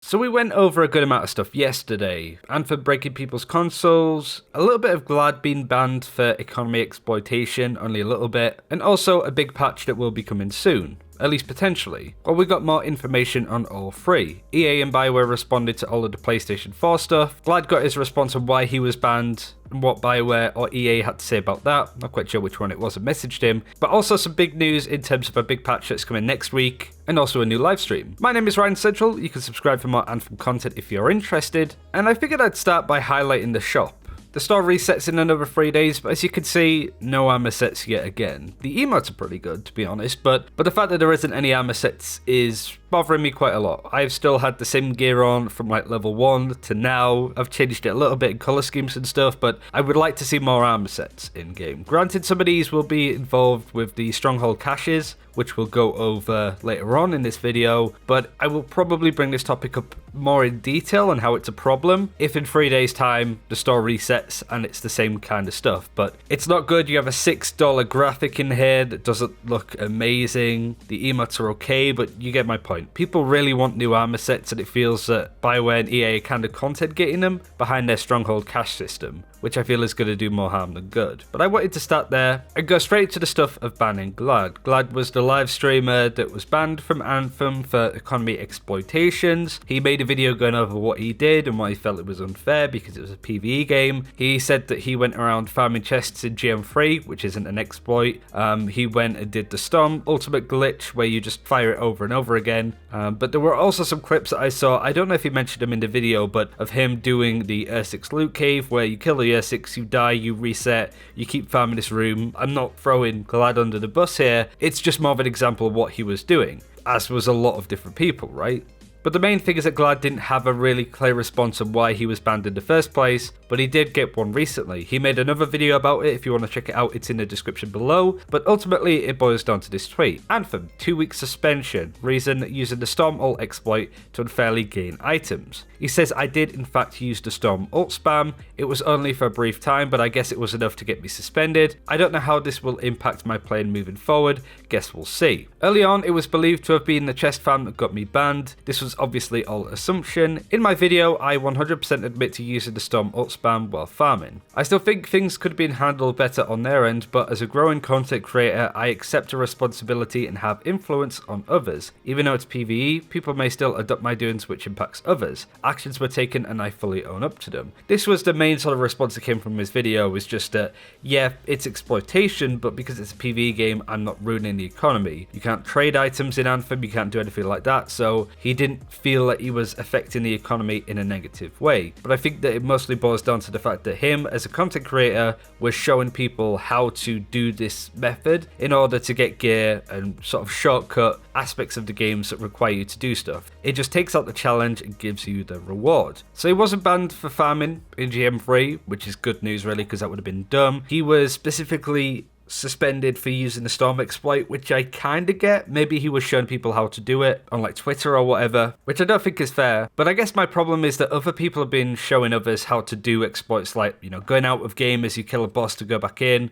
So we went over a good amount of stuff yesterday. Anthem breaking people's consoles, a little bit of Glad being banned for economy exploitation, only a little bit, and also a big patch that will be coming soon. At least potentially. Well, we got more information on all three. EA and Bioware responded to all of the PlayStation 4 stuff. Glad got his response on why he was banned and what Bioware or EA had to say about that. Not quite sure which one it was that messaged him. But also some big news in terms of a big patch that's coming next week and also a new live stream. My name is Ryan Central. You can subscribe for more Anthem content if you're interested. And I figured I'd start by highlighting the shop. The store resets in another 3 days, but as you can see, no armor sets yet again. The emotes are pretty good, to be honest, but the fact that there isn't any armor sets is bothering me quite a lot. I've still had the same gear on from like level 1 to now. I've changed it a little bit in color schemes and stuff, but I would like to see more armor sets in game. Granted, some of these will be involved with the stronghold caches, which we'll go over later on in this video, but I will probably bring this topic up more in detail on how it's a problem if in 3 days time the store resets and it's the same kind of stuff. But it's not good. You have a $6 graphic in here that doesn't look amazing. The emotes are okay, but you get my point. People really want new armor sets, and it feels that Bioware and EA are kind of content getting them behind their stronghold cache system, which I feel is going to do more harm than good. But I wanted to start there and go straight to the stuff of banning Glad. Glad was the live streamer that was banned from Anthem for economy exploitations. He made a video going over what he did and why he felt it was unfair because it was a PvE game. He said that he went around farming chests in GM3, which isn't an exploit. He went and did the Storm ultimate glitch where you just fire it over and over again. But there were also some clips that I saw, I don't know if he mentioned them in the video, but of him doing the Ur6 loot cave where you kill the Ur6, you die, you reset, you keep farming this room. I'm not throwing Glad under the bus here, it's just more of an example of what he was doing, as was a lot of different people, right? But the main thing is that Glad didn't have a really clear response on why he was banned in the first place, but he did get one recently. He made another video about it. If you want to check it out, it's in the description below. But ultimately, it boils down to this tweet. Anthem, 2-week suspension. Reason, using the Storm ult exploit to unfairly gain items. He says, I did in fact use the Storm ult spam. It was only for a brief time, but I guess it was enough to get me suspended. I don't know how this will impact my playing moving forward. Guess we'll see. Early on, it was believed to have been the chest farm that got me banned. This was obviously all assumption. In my video, I 100% admit to using the Storm ult spam while farming. I still think things could have been handled better on their end, but as a growing content creator, I accept a responsibility and have influence on others. Even though it's PvE, people may still adopt my doings which impacts others. Actions were taken and I fully own up to them. This was the main sort of response that came from his video, was just that, yeah, it's exploitation, but because it's a PvE game, I'm not ruining the economy. You can't trade items in Anthem, you can't do anything like that, so he didn't feel that he was affecting the economy in a negative way. But I think that it mostly boils down to the fact that him as a content creator was showing people how to do this method in order to get gear and sort of shortcut aspects of the games that require you to do stuff. It just takes out the challenge and gives you the reward. So he wasn't banned for farming in GM3, which is good news really, because that would have been dumb. He was specifically suspended for using the Storm exploit, which I kind of get. Maybe he was showing people how to do it on like Twitter or whatever, which I don't think is fair. But I guess my problem is that other people have been showing others how to do exploits, like, you know, going out of game as you kill a boss to go back in.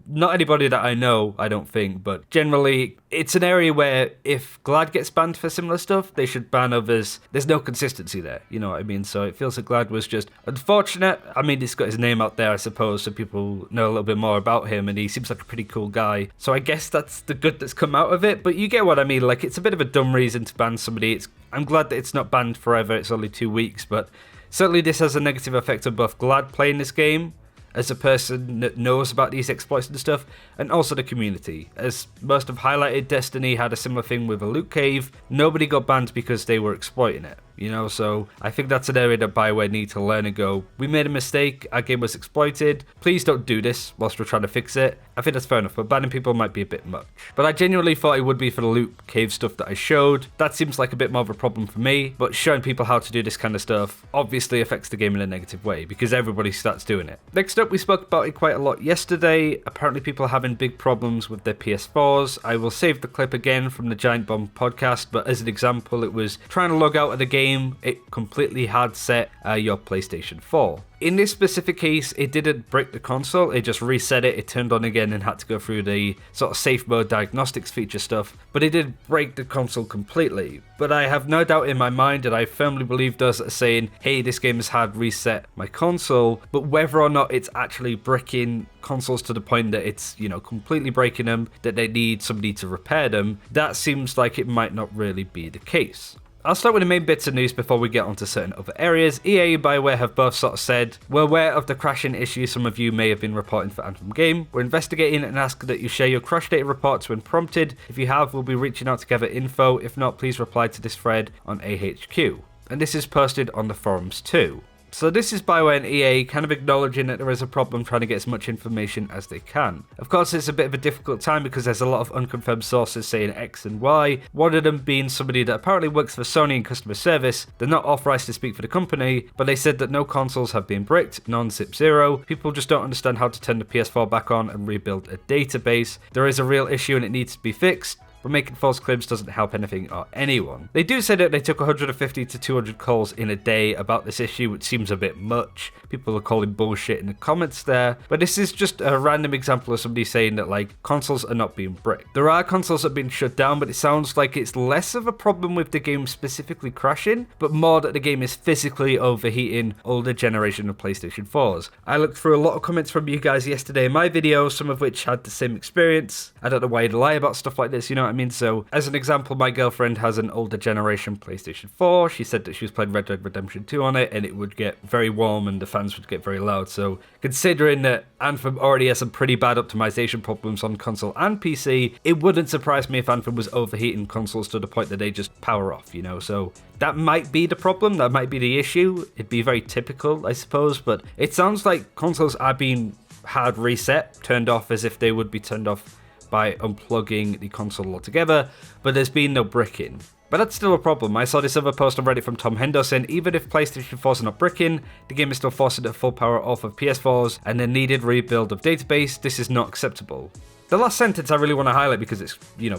Not anybody that I know, I don't think, but generally it's an area where if Glad gets banned for similar stuff, they should ban others. There's no consistency there, you know what I mean? So it feels like Glad was just unfortunate. I mean, he's got his name out there, I suppose, so people know a little bit more about him, and he seems like a pretty cool guy. So I guess that's the good that's come out of it, but you get what I mean. Like, it's a bit of a dumb reason to ban somebody. I'm glad that it's not banned forever. It's only 2 weeks, but certainly this has a negative effect on both Glad playing this game as a person that knows about these exploits and stuff, and also the community. As most have highlighted, Destiny had a similar thing with a loot cave. Nobody got banned because they were exploiting it, you know? So I think that's an area that Bioware need to learn and go, we made a mistake, our game was exploited, please don't do this whilst we're trying to fix it. I think that's fair enough, but banning people might be a bit much. But I genuinely thought it would be for the loot cave stuff that I showed. That seems like a bit more of a problem for me, but showing people how to do this kind of stuff obviously affects the game in a negative way, because everybody starts doing it. Next up, we spoke about it quite a lot yesterday. Apparently people are having big problems with their PS4s. I will save the clip again from the Giant Bomb podcast, but as an example, it was trying to log out of the game game, it completely hard set your PlayStation 4. In this specific case, it didn't break the console, it just reset it, it turned on again and had to go through the sort of safe mode diagnostics feature stuff, but it did break the console completely. But I have no doubt in my mind, and I firmly believe those that are saying, hey, this game has hard reset my console, but whether or not it's actually breaking consoles to the point that it's, completely breaking them, that they need somebody to repair them, that seems like it might not really be the case. I'll start with the main bits of news before we get onto certain other areas. EA and Bioware have both sort of said, we're aware of the crashing issue some of you may have been reporting for Anthem game. We're investigating and ask that you share your crash data reports when prompted. If you have, we'll be reaching out to gather info. If not, please reply to this thread on AHQ. And this is posted on the forums too. So this is Bioware and EA kind of acknowledging that there is a problem trying to get as much information as they can. Of course, it's a bit of a difficult time because there's a lot of unconfirmed sources saying X and Y, one of them being somebody that apparently works for Sony in customer service. They're not authorized to speak for the company, but they said that no consoles have been bricked, none zip zero. People just don't understand how to turn the PS4 back on and rebuild a database. There is a real issue and it needs to be fixed. But making false claims doesn't help anything or anyone. They do say that they took 150 to 200 calls in a day about this issue, which seems a bit much. People are calling bullshit in the comments there. But this is just a random example of somebody saying that consoles are not being bricked. There are consoles that have been shut down, but it sounds like it's less of a problem with the game specifically crashing, but more that the game is physically overheating older generation of PlayStation 4s. I looked through a lot of comments from you guys yesterday in my video, some of which had the same experience. I don't know why you'd lie about stuff like this, you know what I mean? So, as an example, my girlfriend has an older generation PlayStation 4. She said that she was playing Red Dead Redemption 2 on it, and it would get very warm and the fans would get very loud. So, considering that Anthem already has some pretty bad optimization problems on console and PC, it wouldn't surprise me if Anthem was overheating consoles to the point that they just power off, So, that might be the problem, that might be the issue. It'd be very typical, I suppose, but it sounds like consoles are being hard reset, turned off as if they would be turned off by unplugging the console altogether, but there's been no bricking. But that's still a problem. I saw this other post on Reddit from Tom Hendo saying even if PlayStation 4s are not bricking, the game is still forcing at full power off of PS4s and the needed rebuild of database. This is not acceptable. The last sentence I really want to highlight because it's,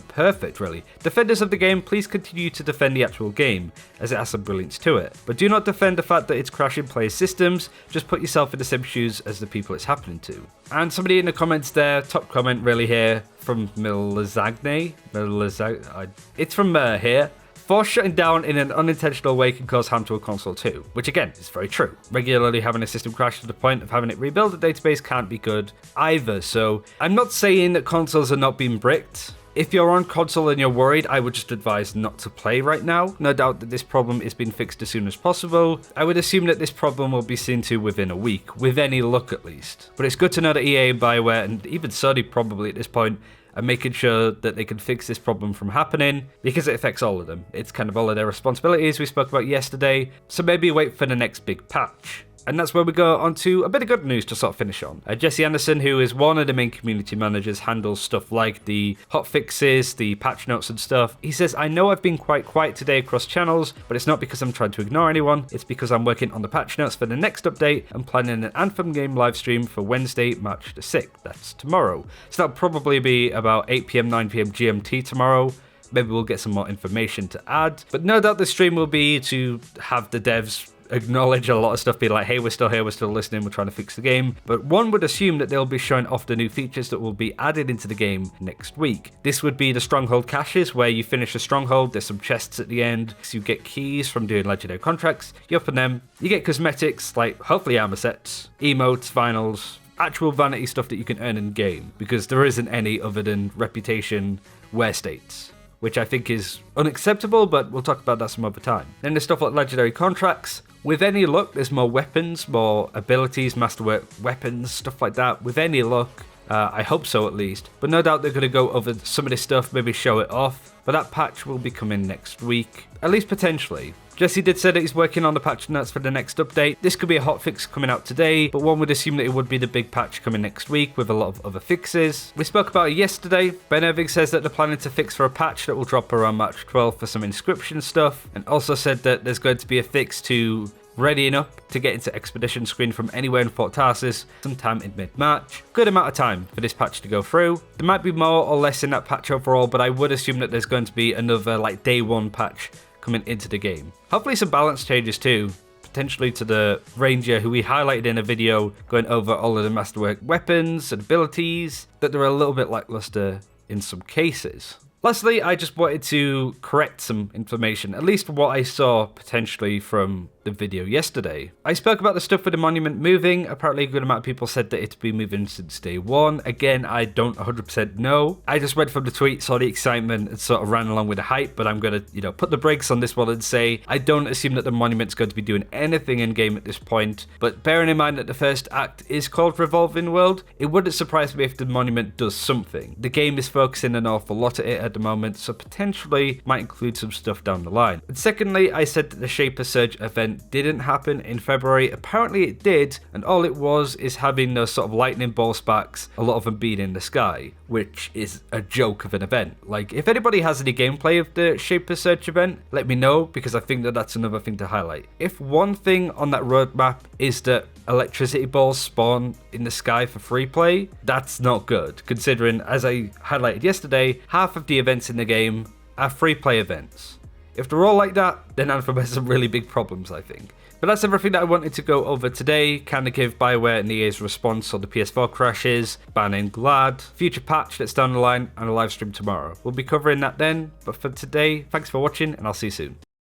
perfect really. Defenders of the game, please continue to defend the actual game, as it has some brilliance to it. But do not defend the fact that it's crashing player systems, just put yourself in the same shoes as the people it's happening to. And somebody in the comments there, top comment really here, from Milazagne, it's from here. Force shutting down in an unintentional way can cause harm to a console too, which again is very true. Regularly having a system crash to the point of having it rebuild the database can't be good either, so I'm not saying that consoles are not being bricked. If you're on console and you're worried, I would just advise not to play right now. No doubt that this problem is being fixed as soon as possible. I would assume that this problem will be seen to within a week, with any luck at least. But it's good to know that EA and Bioware, and even Sony probably at this point, are making sure that they can fix this problem from happening, because it affects all of them. It's kind of all of their responsibilities we spoke about yesterday, so maybe wait for the next big patch. And that's where we go on to a bit of good news to sort of finish on. Jesse Anderson, who is one of the main community managers, handles stuff like the hot fixes, the patch notes and stuff. He says, I know I've been quite quiet today across channels, but it's not because I'm trying to ignore anyone. It's because I'm working on the patch notes for the next update and planning an Anthem game live stream for Wednesday, March the 6th. That's tomorrow. So that'll probably be about 8 PM, 9 PM GMT tomorrow. Maybe we'll get some more information to add. But no doubt the stream will be to have the devs acknowledge a lot of stuff, be like, hey, we're still here, we're still listening, we're trying to fix the game. But one would assume that they'll be showing off the new features that will be added into the game next week. This would be the Stronghold caches, where you finish a Stronghold, there's some chests at the end, so you get keys from doing legendary contracts, you open them, you get cosmetics, like hopefully armor sets, emotes, vinyls, actual vanity stuff that you can earn in game, because there isn't any other than reputation wear states, which I think is unacceptable, but we'll talk about that some other time. Then there's stuff like legendary contracts. With any luck, there's more weapons, more abilities, masterwork weapons, stuff like that. With any luck, I hope so at least. But no doubt they're going to go over some of this stuff, maybe show it off. But that patch will be coming next week, at least potentially. Jesse did say that he's working on the patch notes for the next update. This could be a hotfix coming out today, but one would assume that it would be the big patch coming next week with a lot of other fixes. We spoke about it yesterday. Ben Irving says that they're planning to fix for a patch that will drop around March 12th for some inscription stuff, and also said that there's going to be a fix to readying up to get into Expedition screen from anywhere in Fort Tarsis sometime in mid-March. Good amount of time for this patch to go through. There might be more or less in that patch overall, but I would assume that there's going to be another day one patch coming into the game. Hopefully some balance changes too, potentially to the Ranger, who we highlighted in a video going over all of the masterwork weapons and abilities, that they're a little bit lackluster in some cases. Lastly, I just wanted to correct some information, at least what I saw potentially from the video yesterday. I spoke about the stuff with the monument moving. Apparently a good amount of people said that it's been moving since day one. Again, I don't 100% know. I just read from the tweet, saw the excitement, and sort of ran along with the hype, but I'm going to, put the brakes on this one and say I don't assume that the monument's going to be doing anything in game at this point, but bearing in mind that the first act is called Revolving World, it wouldn't surprise me if the monument does something. The game is focusing an awful lot at it at the moment, so potentially might include some stuff down the line. And secondly, I said that the Shaper Surge event didn't happen in February. Apparently it did, and all it was is having those sort of lightning ball sparks, a lot of them being in the sky, which is a joke of an event. Like, if anybody has any gameplay of the Shaper Surge event, let me know, because I think that that's another thing to highlight. If one thing on that roadmap is that electricity balls spawn in the sky for free play, that's not good, considering, as I highlighted yesterday, half of the events in the game are free play events. If they're all like that, then Anthem has some really big problems, I think. But that's everything that I wanted to go over today, kind of give Bioware and EA's response on the PS4 crashes, banning GLAD, future patch that's down the line, and a live stream tomorrow. We'll be covering that then, but for today, thanks for watching, and I'll see you soon.